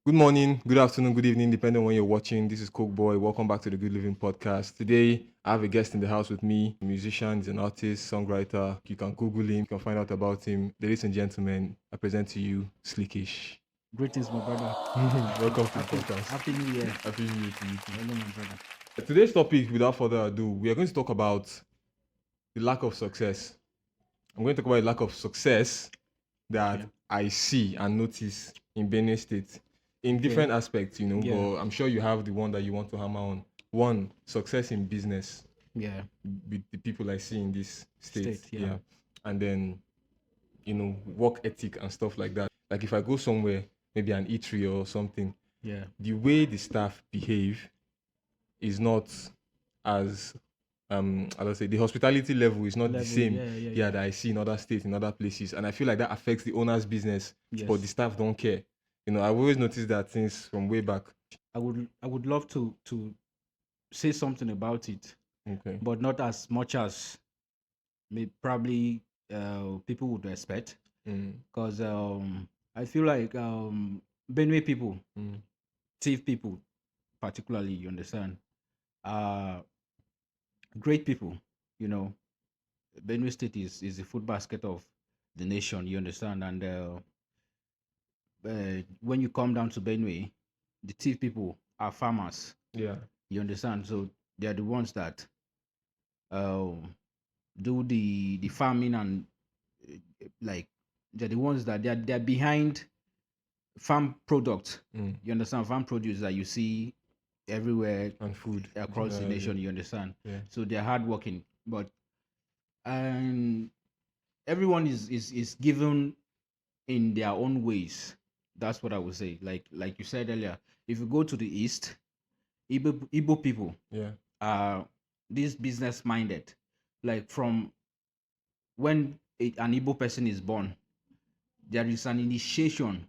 Good morning, good afternoon, good evening, depending on when you're watching. This is Coke Boy. Welcome back to the Good Living Podcast. Today, I have a guest in the house with me, a musician, he's an artist, songwriter. You can Google him, you can find out about him. Ladies and gentlemen, I present to you Slikish. Greetings, my brother. Welcome to the Happy, podcast. happy New Year. Happy New Year to you too. Hello, my brother. Today's topic, without further ado, we are going to talk about the lack of success. I'm going to talk about the lack of success that I see and notice in Benue State in different aspects, Yeah. but I'm sure you have the one that you want to hammer on. One, success in business Yeah. with the people I see in this state. Yeah. And then, work ethic and stuff like that. Like if I go somewhere, maybe an eatery or something, Yeah. the way the staff behave is not as I don't say the hospitality level is not the same Yeah. that I see in other states, in other places. And I feel like that affects the owner's business, Yes. but the staff don't care. I've always noticed that since from way back. I would love to say something about it, Okay. but not as much as probably people would expect. Because I feel like Benue people, thief people, particularly, you understand, are great people. Benue State is the food basket of the nation, you understand, and when you come down to Benue, the thief people are farmers. Yeah. You understand? So they are the ones that do the farming and like they're the ones that they're behind farm products. You understand? Farm produce that you see everywhere And food across the nation. You understand? Yeah. So they're hardworking, but everyone is given in their own ways. That's what I would say. Like you said earlier, if you go to the east, Igbo people Yeah. are this business minded. Like from when an Igbo person is born, there is an initiation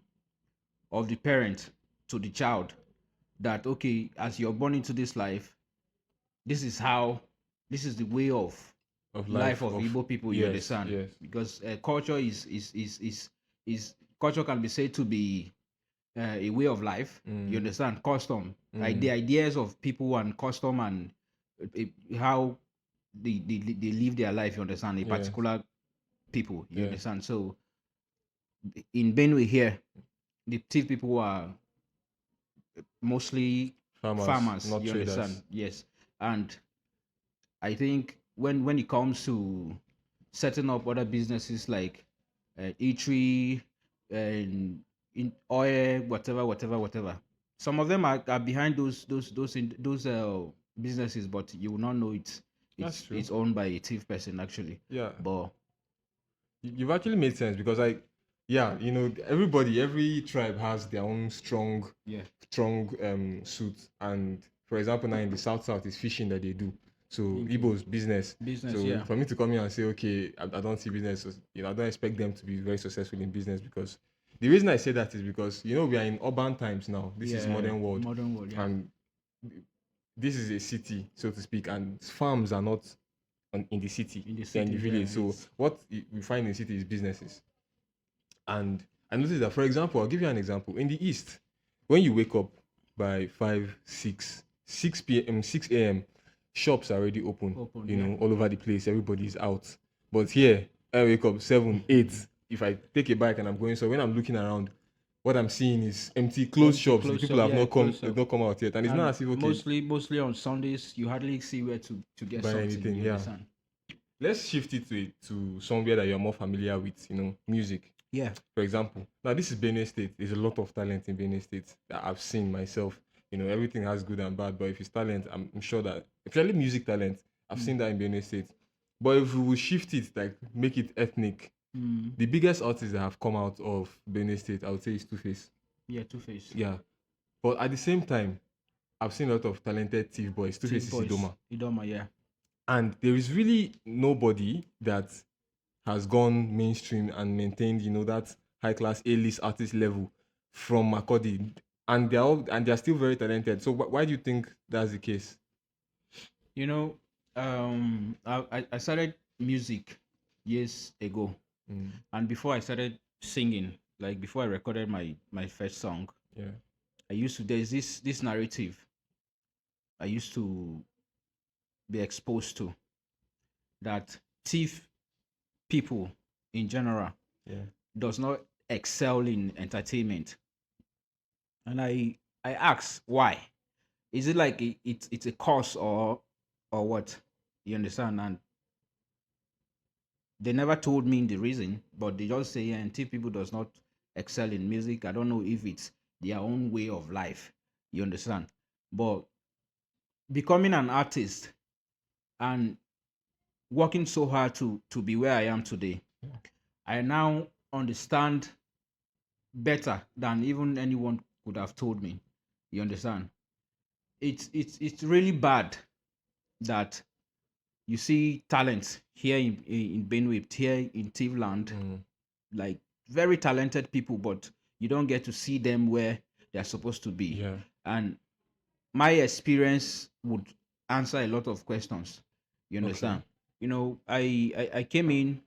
of the parent to the child that okay, as you're born into this life, this is the way of life of Igbo people. You understand? Yes. Because culture is culture can be said to be a way of life. You understand? Custom, like the ideas of people and custom and how they live their life. You understand? A particular people. You understand? So in Benue here, the thief people are mostly farmers. Not You traders. understand? Yes, and I think when it comes to setting up other businesses like eatery and in oil, whatever. Some of them are behind those businesses, but you will not know it. That's true. It's owned by a thief person actually. Yeah. But You've actually made sense because every tribe has their own strong suit. And for example, now in the south, it's fishing that they do. So Igbo's business. So for me to come here and say, okay, I don't see business, I don't expect them to be very successful in business because the reason I say that is because we are in urban times now. This is modern world. yeah. And this is a city, so to speak, and farms are not in the city, they're in the village. So what we find in the city is businesses. And I noticed that, for example, I'll give you an example. In the east, when you wake up by 5, 6 p.m., 6 a.m., shops are already open, all over the place. Everybody's out. But here, I wake up 7, 8. If I take a bike and I'm going, so when I'm looking around, what I'm seeing is empty, closed shops. The people have not come out yet, and it's not as if mostly on Sundays you hardly see where to get buy something. anything. You understand? Let's shift it to somewhere that you're more familiar with, music. Yeah. For example, now this is Benue State. There's a lot of talent in Benue State that I've seen myself. Everything has good and bad, but if it's talent, I'm sure that, especially music talent, I've seen that in Benue State. But if we will shift it, like make it ethnic, the biggest artists that have come out of Benue State, I would say, is Two-Face. Yeah, Two-Face. Yeah. But at the same time, I've seen a lot of talented thief boys. Two-Face is Idoma, yeah. And there is really nobody that has gone mainstream and maintained, that high class A-list artist level from Makodi, and they're still very talented. So why do you think that's the case? I started music years ago, and before I started singing, like before I recorded my first song, there's this narrative I used to be exposed to, that thief people in general Yeah. does not excel in entertainment. And I ask why. Is it like it's a cause, or what? You understand? And they never told me the reason, but they just say, and thief people does not excel in music. I don't know if it's their own way of life. You understand? But becoming an artist and working so hard to be where I am today, I now understand better than even anyone could have told me. You understand? It's really bad that you see talents here in Benue, here in Tivland, like very talented people, but you don't get to see them where they're supposed to be. Yeah. And my experience would answer a lot of questions. You understand? Okay. You know, I came in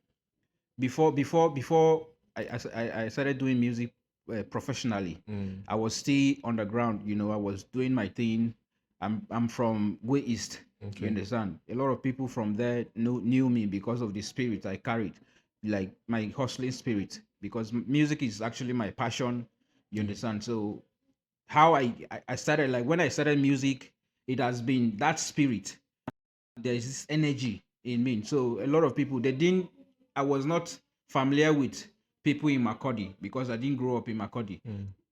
before I started doing music professionally. I was still underground. You know, I was doing my thing. I'm from Way East. You Okay. understand? A lot of people from there knew me because of the spirit I carried, like my hustling spirit. Because music is actually my passion. You understand? So how I started, like when I started music, it has been that spirit. There's this energy in me. So a lot of people, I was not familiar with people in Makodi because I didn't grow up in Makodi.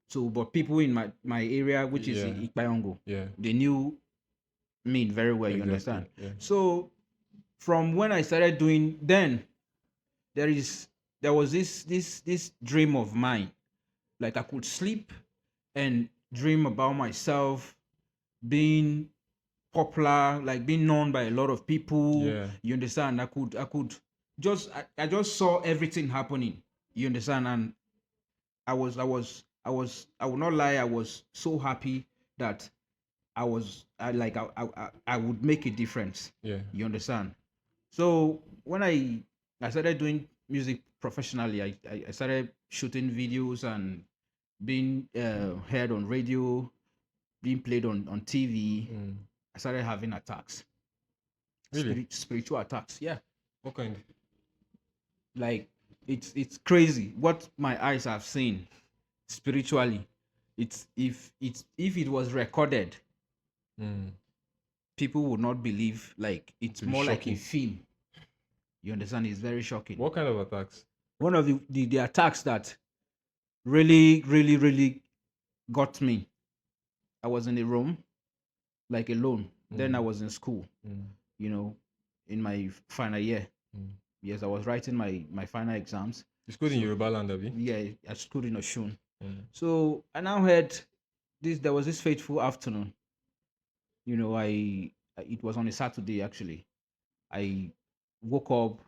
So, but people in my area, which is Yeah. Ikpayongo, Yeah. they knew me very well. You Exactly. understand? Yeah. So from when I started doing, then there is there was this dream of mine. Like I could sleep and dream about myself being popular, like being known by a lot of people. Yeah. You understand? I just saw everything happening. You understand? And I will not lie, I was so happy that I would make a difference. Yeah. You understand? So when I started doing music professionally, I started shooting videos and being heard on radio, being played on TV. I started having attacks, Really? spiritual attacks. Yeah, What kind? like it's crazy what my eyes have seen spiritually. It's if it was recorded, people would not believe. Like it's To be more like a shocking. film. You understand? It's very shocking. What kind of attacks? One of the attacks that really got me. I was in a room, like alone. Then I was in school. You know, in my final year. Yes, I was writing my final exams. You schooled in Yoruba land, Abi? Yeah, I schooled in Oshun. So I now heard this. There was this fateful afternoon. You know, it was on a Saturday actually. I woke up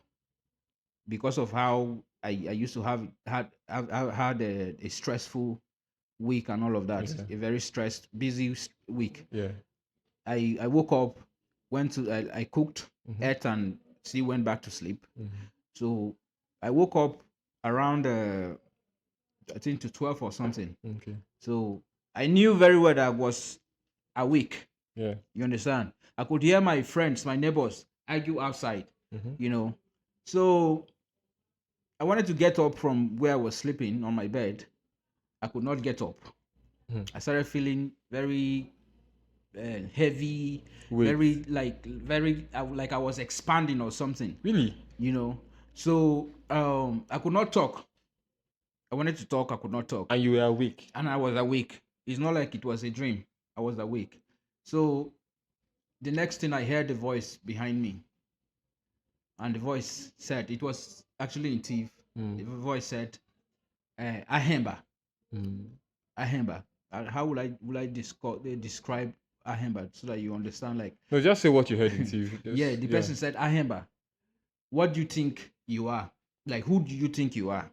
because of how I used to have had a stressful week and all of that. Yeah. A very stressed, busy week. Yeah. I woke up, I cooked, ate, and still went back to sleep. So I woke up around I think to 12 or something. Okay. So I knew very well that I was awake. Yeah. You understand? I could hear my friends, my neighbors argue outside. You know, so I wanted to get up from where I was sleeping on my bed. I could not get up. I started feeling very heavy, Wait. very like I was expanding or something. Really? You know, so I could not talk. I wanted to talk, I could not talk, And you were awake? and I was awake. It's not like it was a dream. I was awake. So the next thing I heard the voice behind me, and the voice said, it was actually in Tiv. The voice said, Ahemba. Ahemba. How will I describe Ahemba so that you understand? Like, No, just say what you heard in TV. yeah, the person said, Ahemba, what do you think you are? Like, who do you think you are?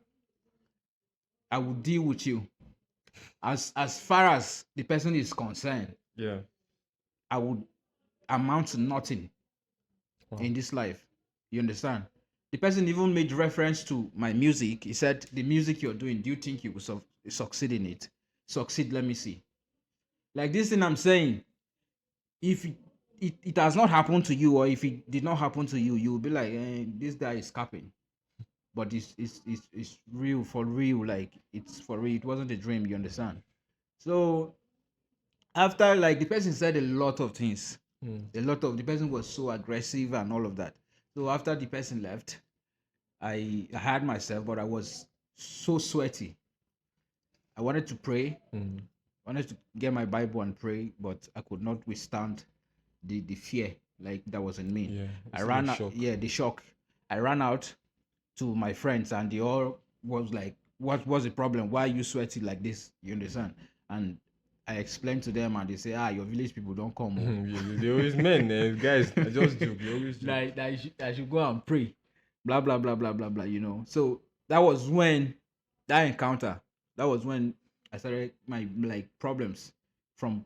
I will deal with you. As far as the person is concerned, Yeah. I would amount to nothing in this life. You understand? The person even made reference to my music. He said, the music you're doing, do you think you will succeed in it? Succeed, let me see. Like this thing I'm saying, if it has not happened to you, or if it did not happen to you, you'll be like, this guy is capping. But it's real, for real. Like it's for real. It wasn't a dream. You understand? So after, like, the person said a lot of things, the person was so aggressive and all of that. So after the person left, I had myself, but I was so sweaty. I wanted to pray, wanted to get my Bible and pray, but I could not withstand the fear like that was in me. Yeah, I it's ran like out, shock. yeah, the shock. I ran out to my friends, and they all was like, "What was the problem? Why are you sweating like this?" You understand? And I explained to them, and they say, "Your village people don't come." Oh." Yeah, they always men, guys. I just joke. They always joke. Like I should go and pray, blah blah blah blah blah blah. So that was when that encounter. That was when I started my, like, problems, from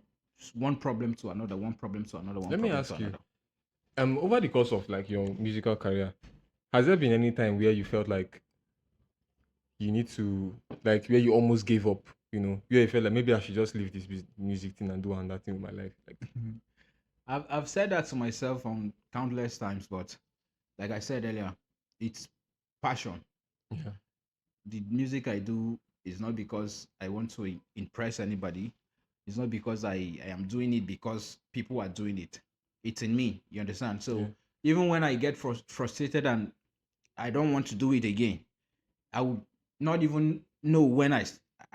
one problem to another, one problem to another, one Let me problem to ask you. another. Over the course of like your musical career, has there been any time where you felt like you need to, like, where you almost gave up? Where you felt like maybe I should just leave this music thing and do another thing with my life. Like, I've said that to myself on countless times, but like I said earlier, it's passion. yeah, The music I do is not because I want to impress anybody. It's not because I am doing it because people are doing it. It's in me. You understand? So Yeah. even when I get frustrated and I don't want to do it again, I would not even know when I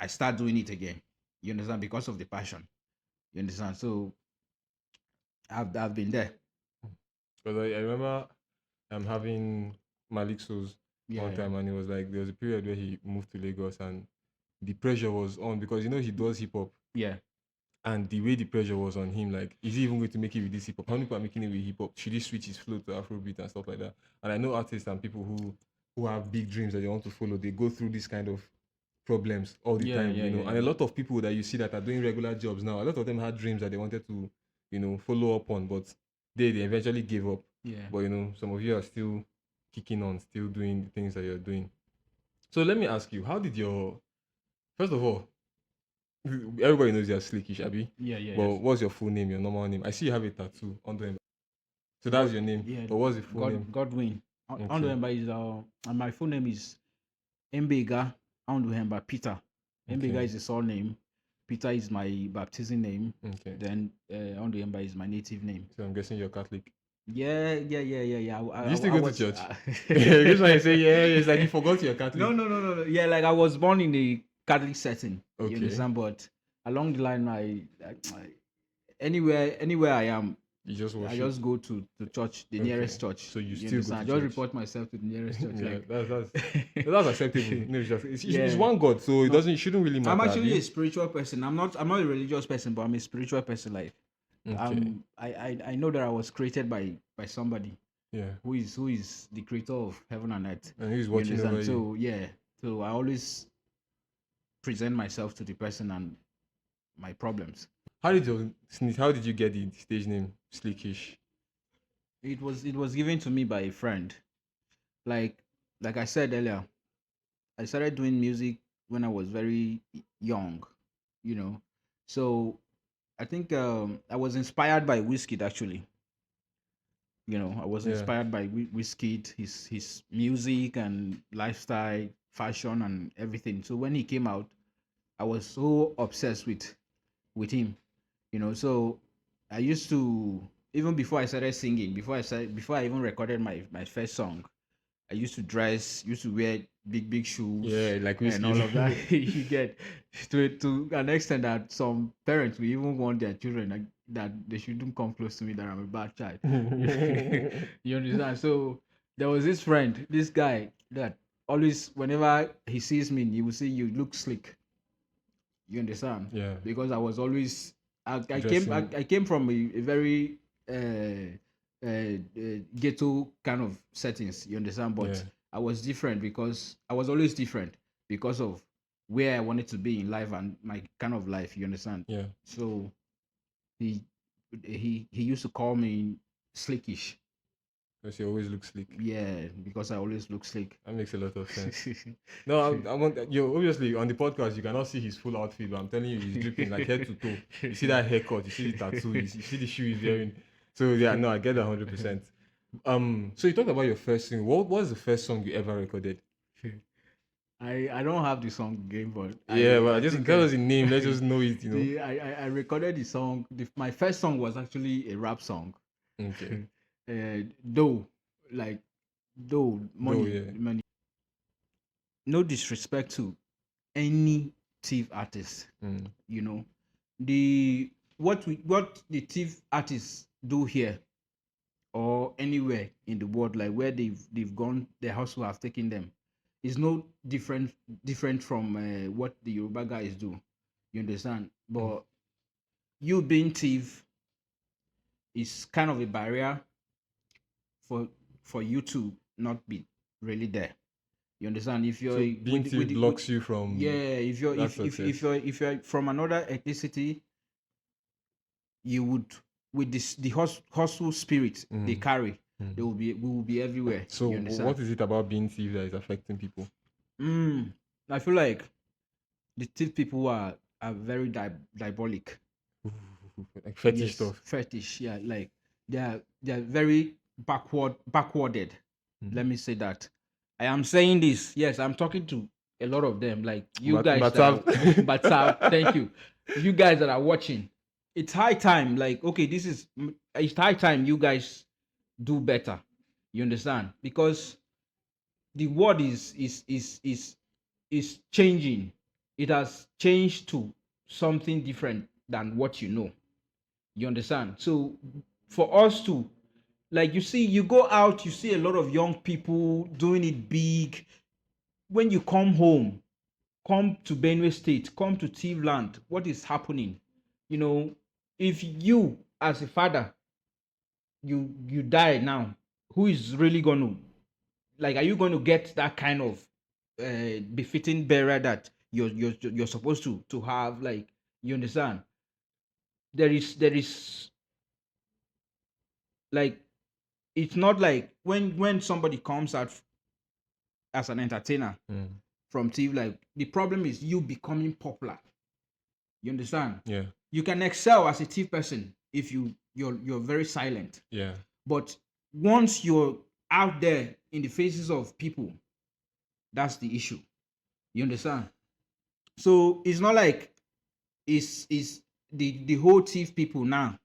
start doing it again. You understand? Because of the passion. You understand? So I've been there. because I remember having Malik Souls one Yeah. time, and it was like there was a period where he moved to Lagos, and the pressure was on because he does hip hop. Yeah. And the way the pressure was on him, like, is he even going to make it with this hip hop? How many people are making it with hip hop? Should he switch his flow to Afrobeat and stuff like that? And I know artists and people who have big dreams that they want to follow, they go through this kind of problems all the Yeah, time, yeah, yeah, And a yeah. lot of people that you see that are doing regular jobs now, a lot of them had dreams that they wanted to, follow up on, but they eventually gave up. Yeah. But some of you are still kicking on, still doing the things that you're doing. So let me ask you, how did your first of all, everybody knows you're Slikish, Abby. Yeah, yeah, But yes. what's your full name, your normal name? I see you have a tattoo on the. So that's God, your name. yeah, But what's the full name? Godwin. Okay. Onduhemba is and my full name is Mbega Onduhemba Peter. Mbega Okay. is the surname. Peter is my baptism name. Okay. Then Onduhemba is my native name. So I'm guessing you're Catholic. Yeah, yeah, yeah, yeah, yeah. Do you still I go to was. church? Just when you say yeah, it's like you forgot you're Catholic. No, no, no, no, no. Yeah, like I was born in a Catholic setting. You Okay. understand? But along the line, I anywhere I am, You just I worship. just go to church, the nearest church. So you still understand? go I to just church. report myself to the nearest church. Yeah, Like that's acceptable. No, it's Yeah. one God, so it No, shouldn't really matter. I'm actually Abi? a spiritual person. I'm not a religious person, but I'm a spiritual person. Like Okay. I know that I was created by somebody Yeah. who is the creator of heaven and earth. And who's You watching understand? over you? So yeah. So I always present myself to the person and my problems. How did you get the stage name Slikish? It was given to me by a friend. Like I said earlier, I started doing music when I was very young, you know. So I think I was inspired by Wizkid actually. I was Yeah. inspired by Wizkid, his music and lifestyle, fashion and everything. So when he came out, I was so obsessed with him. So I used to, even before I started singing, before I even recorded my first song, I used to wear big shoes, Yeah, like and all Wizkid. of that. You get to an extent that some parents will even want their children, like, that they shouldn't come close to me, that I'm a bad child. You understand? So there was this friend, this guy that always, whenever he sees me, he will say, "You look slick." You understand? Yeah. Because I was always Dressing. I came from a very ghetto kind of settings. You understand? But Yeah. I was different because I was always different because of where I wanted to be in life and my kind of life. You understand? Yeah. So he he used to call me Slikish. Because you always look slick. Yeah, because I always look slick. That makes a lot of sense. No, I want you obviously on the podcast you cannot see his full outfit, but I'm telling you, he's dripping like head to toe. You see that haircut, you see the tattoo, you see the shoe he's wearing. So yeah, no, I get that 100%. So you talked about your first thing. What was the first song you ever recorded? I don't have the song game, but Yeah, well, I just think tell us the name. Let's just know it. I recorded the song. My first song was actually a rap song. Okay. Though, like, money, yeah. money. No disrespect to any thief artist. You know, what the thief artists do here or anywhere in the world, like where they've gone, their hustle have taken them, is no different from what the Yoruba guys do. You understand? But you being thief is kind of a barrier for you to not be really there. You understand? If you're So being thief blocks you from if you're that if you're from another ethnicity, you would with this the hustle spirit they carry, we will be everywhere. So you understand? what is it about being thief that is affecting people? I feel like the thief people are very diabolic. Like fetish Yes, stuff. fetish, yeah, like they're very backwarded. Let me say that. I am saying this, yes, I'm talking to a lot of them, like you guys but thank you, you guys that are watching. It's high time, like, okay, it's high time you guys do better. You understand? Because the world is changing. It has changed to something different than what you know. You understand? So for us to, like, you see, you go out, you see a lot of young people doing it big. When you come home, come to Benue State, come to Tivland, what is happening? You know, if you as a father, you die now, who is really going to, like, are you going to get that kind of befitting burial that you're supposed to have? Like, you understand? There is like, it's not like when somebody comes out as an entertainer from TV, like, the problem is you becoming popular. You understand? Yeah. You can excel as a TV person if you're very silent. Yeah. But once you're out there in the faces of people, that's the issue. You understand? So it's not like it's the whole thief people now,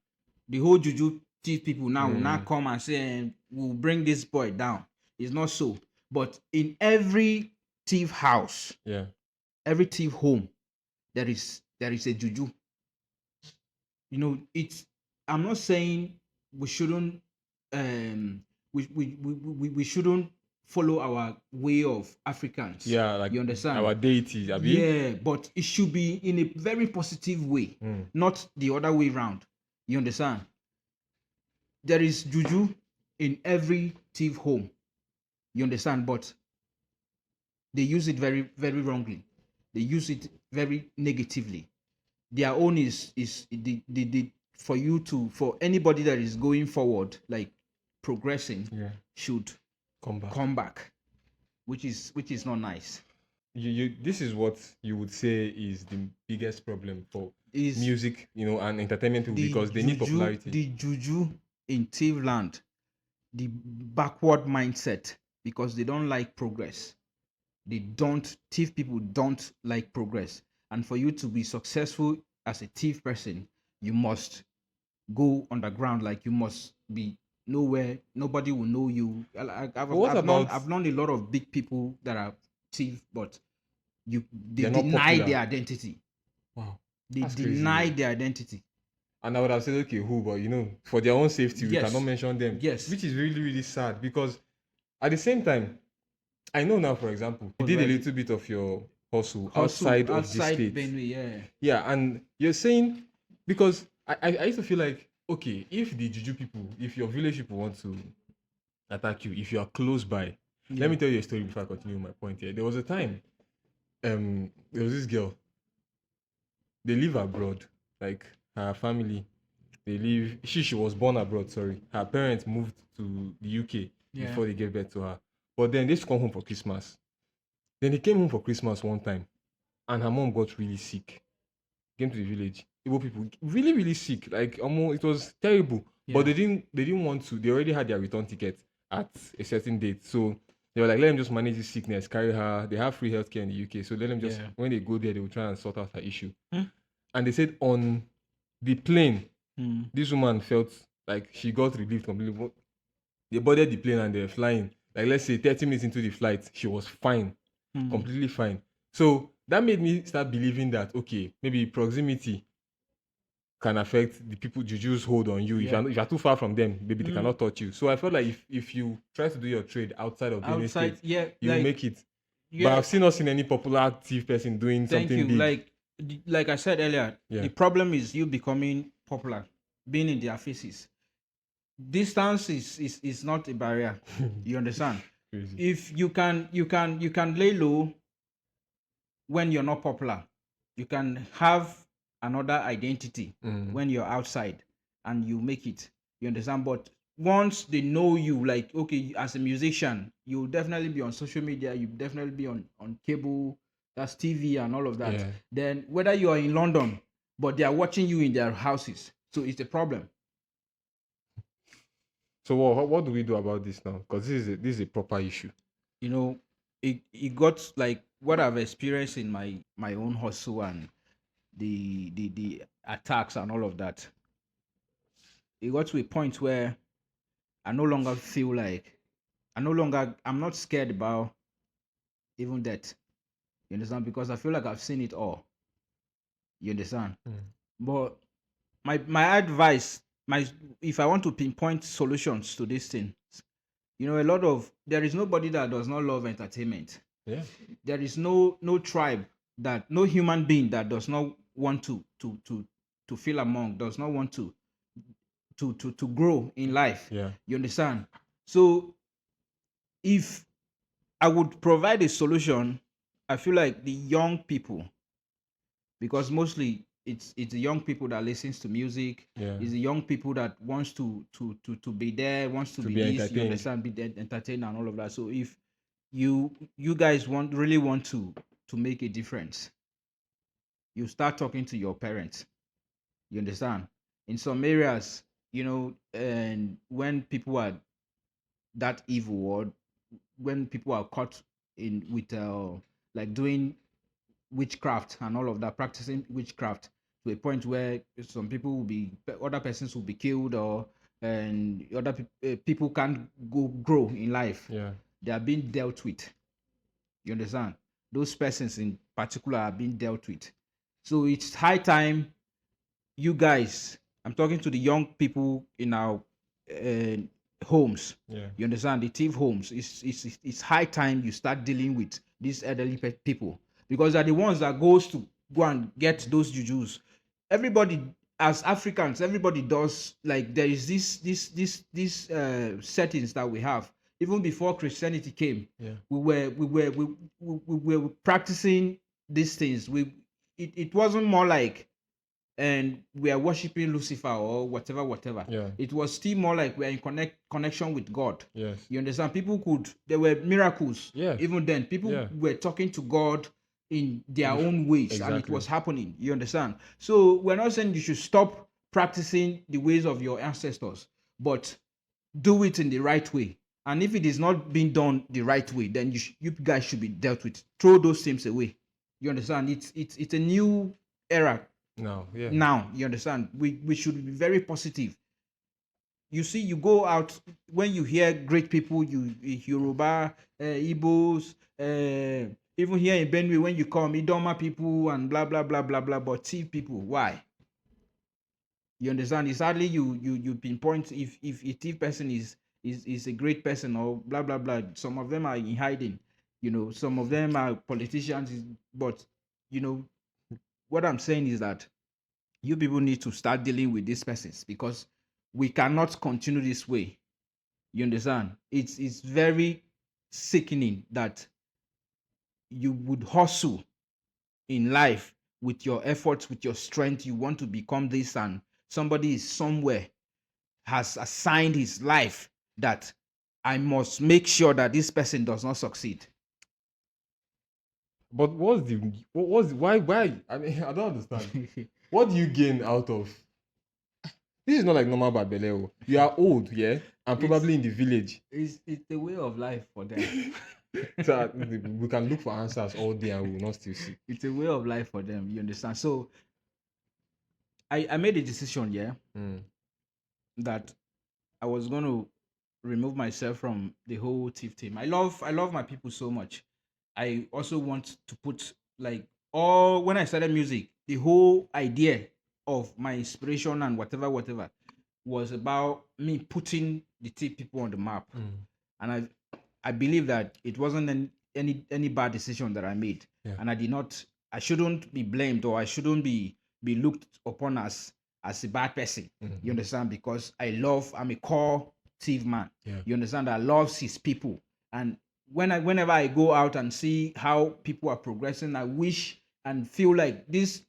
the whole juju thief people now will not come and say we'll bring this boy down. It's not so. But in every thief house, Yeah. every thief home, there is a juju. You know, it's, I'm not saying we shouldn't we shouldn't follow our way of Africans. Yeah, like you understand? our deity, Abi? Yeah, but it should be in a very positive way, not the other way around. You understand? There is juju in every thief home. You understand? But they use it very, very wrongly. They use it very negatively. Their own is the for you to, for anybody that is going forward, like progressing, should come back, which is not nice. You this is what you would say is the biggest problem for Is music, and entertainment people, because they need popularity. The juju in Tivland, the backward mindset, because they don't like progress. Thief people don't like progress. And for you to be successful as a thief person, you must go underground. Like, you must be nowhere. Nobody will know you. I've known a lot of big people that are thief, but they deny their identity. Wow. They deny their identity. And I would have said, okay, who? But for their own safety, we cannot mention them. Yes. Which is really, really sad, because at the same time, I know now, for example, you did a little bit of your hustle outside of the state. Benue, yeah, and you're saying, because I used to feel like, okay, if the juju people, if your village people want to attack you, if you are close by, let me tell you a story before I continue my point here. There was a time, there was this girl, they live abroad, like her family They live. She was born abroad. Sorry, her parents moved to the UK Yeah. before they gave birth to her. But then they used to come home for Christmas. Then they came home for Christmas one time, and her mom got really sick. Came to the village. Igbo people really, really sick. Like almost, it was terrible. Yeah. But they didn't want to. They already had their return ticket at a certain date. So they were like, let them just manage this sickness, carry her. They have free healthcare in the UK. So let them just, Yeah. when they go there, they will try and sort out her issue. Hmm. And they said on the plane, Hmm. this woman felt like she got relieved completely. They boarded the plane and they're flying. Like, let's say 30 minutes into the flight, she was fine, Hmm. completely fine. So that made me start believing that, okay, maybe proximity can affect the people jujus hold on you. Yeah. If you're too far from them, maybe they Mm. cannot touch you. So I felt like if you try to do your trade outside of Benue Outside, State, yeah, you will like, make it. But yeah. I've seen not seen any popular active person doing Thank something you. big. Like I said earlier, Yeah. the problem is you becoming popular, being in their faces. Distance is not a barrier. You understand? Crazy. If you can lay low when you're not popular. You can have another identity when you're outside and you make it. You understand? But once they know you, like, okay, as a musician, you'll definitely be on social media, you'll definitely be on cable, that's TV and all of that. Yeah. Then whether you are in London, but they are watching you in their houses. So it's a problem. So what do we do about this now? Because this is a proper issue. You know, it got like what I've experienced in my own hustle and the attacks and all of that. It got to a point where I no longer feel like I'm not scared about even that. You understand? Because I feel like I've seen it all. You understand? But my advice, my if I want to pinpoint solutions to this thing, there is nobody that does not love entertainment. Yeah. There is no tribe, that no human being that does not want to feel among, does not want to grow in life. Yeah. You understand? So if I would provide a solution, I feel like the young people, because mostly it's the young people that listens to music. Yeah. It's the young people that wants to be there, wants to be be this, you entertained. understand, be there, entertained and all of that. So if you guys really want to make a difference, you start talking to your parents. You understand? In some areas, and when people are that evil, or when people are caught in with like doing witchcraft and all of that, practicing witchcraft to a point where some people will be, other persons will be killed, or and other people can't grow in life. Yeah. They are being dealt with. You understand? Those persons in particular are being dealt with. So it's high time you guys, I'm talking to the young people in our uh, homes. Yeah. You understand? The thief homes. It's high time you start dealing with these elderly people, because they're the ones that goes to go and get those jujus. Everybody, as Africans, everybody does, like, there is this settings that we have. Even before Christianity came, Yeah. we were practicing these things. It wasn't more like, and we are worshiping Lucifer or whatever. Yeah. It was still more like we are in connection with God. Yes. You understand? There were miracles. Yes. Even then, people were talking to God in their own ways, and it was happening. You understand? So we're not saying you should stop practicing the ways of your ancestors, but do it in the right way. And if it is not being done the right way, then you guys should be dealt with. Throw those things away. You understand? It's a new era. Now, you understand? We should be very positive. You see, you go out, when you hear great people, Yoruba, Igbos, even here in Benue, when you come, Idoma people and blah blah blah blah blah, but thief people. Why? You understand? It's hardly you pinpoint if a thief person is a great person or blah blah blah. Some of them are in hiding. Some of them are politicians, but what I'm saying is that you people need to start dealing with these persons, because we cannot continue this way. You understand? It's very sickening that you would hustle in life with your efforts, with your strength. You want to become this, and somebody is somewhere, has assigned his life that I must make sure that this person does not succeed. But why? I mean, I don't understand. What do you gain out of this? Is not like normal Babeleo. You are old, yeah, and probably in the village. It's the way of life for them. So we can look for answers all day and we will not still see. It's a way of life for them. You understand? So I made a decision, yeah, that I was going to remove myself from the whole thief team. I love my people so much. I also want to put like all when I started music, the whole idea of my inspiration and whatever was about me putting the thief people on the map. And I believe that it wasn't any bad decision that I made. Yeah. And I shouldn't be blamed, or I shouldn't be looked upon as a bad person. You understand? Because I'm a core thief man. Yeah. You understand? That loves his people. And whenever I go out and see how people are progressing, I wish and feel like this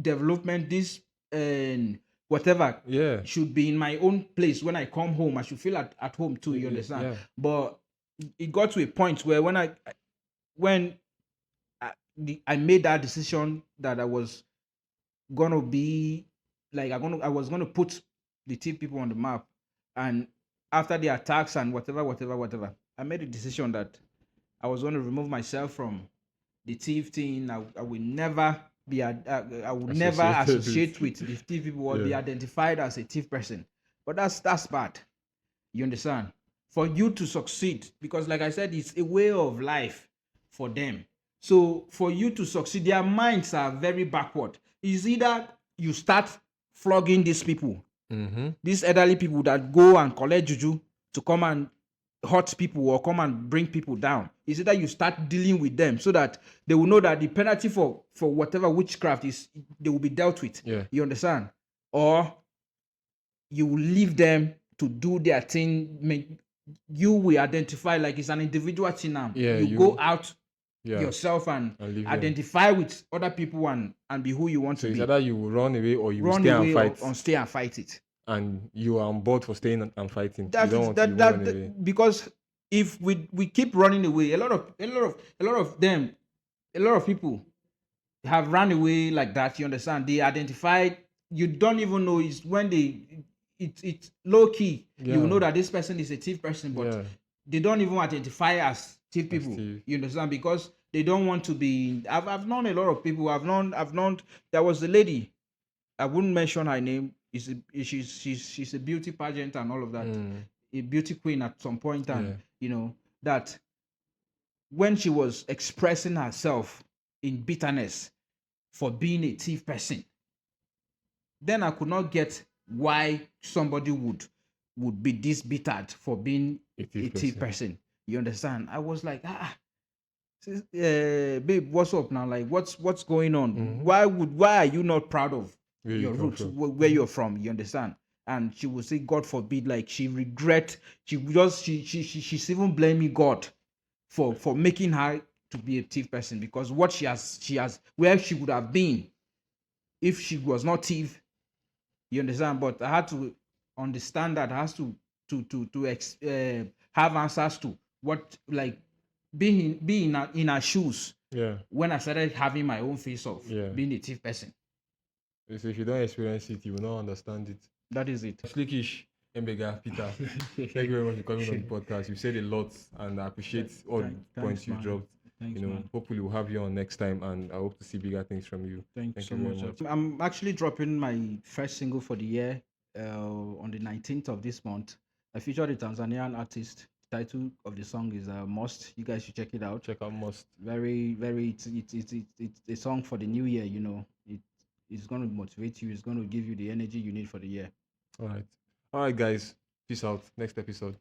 development, this whatever, should be in my own place. When I come home, I should feel at home too. You understand? Yeah. But it got to a point where when I made that decision that I was gonna be like I was gonna put the thief people on the map, and after the attacks and whatever, I made a decision that I was gonna remove myself from the thief thing. I will never be I would never associate with the thief people or be identified as a thief person. But that's bad. You understand? For you to succeed, because like I said, it's a way of life for them. So for you to succeed, their minds are very backward. It's either you start flogging these people, these elderly people that go and collect juju to come and hurt people or come and bring people down. It's either you start dealing with them so that they will know that the penalty for whatever witchcraft is, they will be dealt with. Yeah. You understand? Or you will leave them to do their thing. You will identify like it's an individual thing now. Yeah, you go out yourself and identify with other people and be who you want to be. So it's either you will run away or you will stay and fight. Or stay and fight it. And you are on board for staying and fighting. That you is, don't want to run away. Because if we keep running away, a lot of people have run away like that. You understand? They identified. You don't even know. It's when it's low key. Yeah. You know that this person is a thief person, but they don't even identify as thief people. You understand? Because they don't want to be. I've known a lot of people. I've known. There was a lady. I wouldn't mention her name. She's a beauty pageant and all of that. A beauty queen at some point, and you know that when she was expressing herself in bitterness for being a thief person, then I could not get why somebody would be this bittered for being a thief person. You understand? I was like, babe, what's up now? Like, what's going on? Why are you not proud of your roots, where you're from? You understand? And she would say, God forbid, like she's even blaming God for making her to be a thief person, because what she has where she would have been if she was not thief. You understand? But I had to understand that I has to have answers to what, like, being in her shoes. Yeah. When I started having my own face of being a thief person. So if you don't experience it, you will not understand it. That is it. Slikish, Mbega, Peter, thank you very much for coming on the podcast. You said a lot, and I appreciate all the points you dropped. Thanks, hopefully we'll have you on next time, and I hope to see bigger things from you. Thank you so much. I'm actually dropping my first single for the year on the 19th of this month. I featured a Tanzanian artist. The title of the song is Must. You guys should check it out. Check out Must. Very, very. It's a song for the new year. You know, it's going to motivate you. It's going to give you the energy you need for the year. All right, guys. Peace out. Next episode.